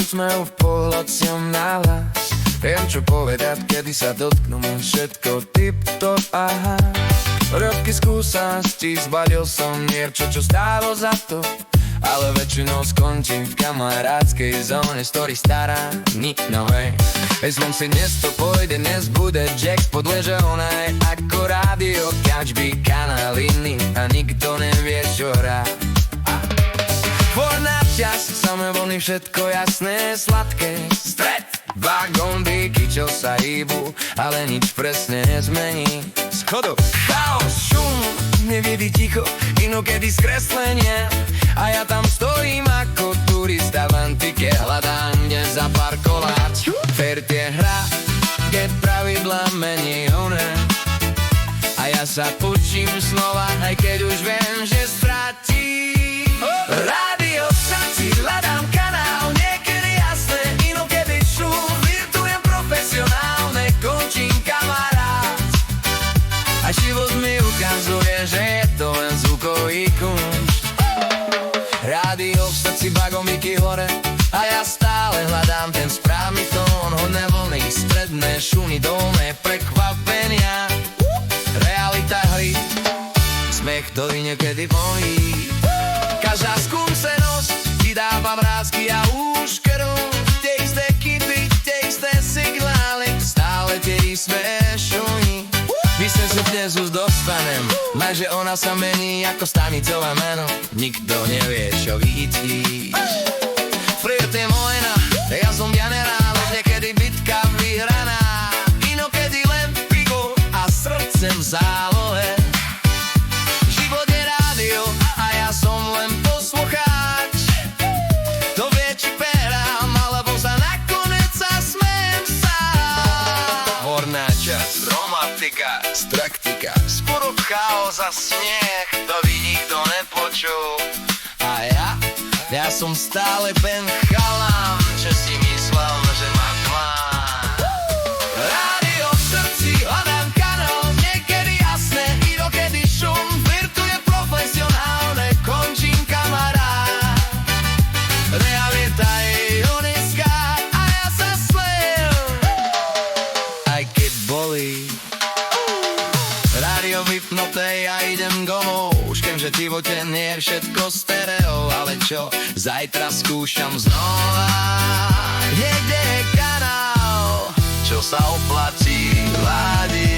úsmev v pohľad som nahlas. Viem čo povedať, kedy sa dotknú mi všetko tip-top, aha. Roky skúsenosti, zbalil som niečo, čo stálo za to, ale väčšinou skončím v kamarádskej zóne, story stará, no hej. Myslím si, dnes to pôjde, dnes bude Jack, podleže ona je ako rádio, každý kanál iný a nikto nevie čo hrá. Na čas, samé vlny, všetko jasné, sladké. Stred, vagón, dýky, čo sa hýbu, ale nič presne nezmení. Schodok, chaos, šum, nevidí ticho, inokedy skreslenie. A ja tam stojím ako turista v antike, hľadám, kde zaparkovať. Fair tie hra, keď pravidla mení oné. A ja sa učím znova, aj keď už viem, že stratím. Rádio v srdci, hľadám kanál, niekedy jasné, inokedy šum, virtujem profesionálne, končím kamarát. A život mi ukazuje, že je to len zvukový kunšt. Rádio v srdci, bagomiky hore, a ja stále hľadám ten správny tón. Hodné vlny, stredné šumy, dolné prekvapenia. Realita hry, smech, ktorý niekedy bojí. Každá skúsenosť ti dáva vrásky a úškeru. Tie isté kity, tie isté signály, stále tie isté šumy. Myslím si, dnes už dostanem, že ona sa mení ako stanicové meno. Nikto nevie, čo vidíš. Friert je vojna, ja som generál, už niekedy bitka vyhraná. Inokedy len pivo a srdce v zálohe. Život je rádio a ja som len poslucháč. To vie, či perám, alebo sa nakoniec sa smejem sám. Horná časť, romantika, straktika, sporo chaos a smiech, to by nikto nepočul. A ja som stále ten chalán, čo si myslel, že ma klán. Rádio v srdci, hľadám kanál, niekedy jasné, inokedy šum, virtuje profesionálne, končím kamarát. Realita je honeská a ja sa smejem, aj keď bolí. Rádio vypnuté, ja idem domov, už viem, že v živote nie je všetko stereo, ale čo, zajtra skúšam znova. Niekde je kanál, čo sa oplatí, hľadí.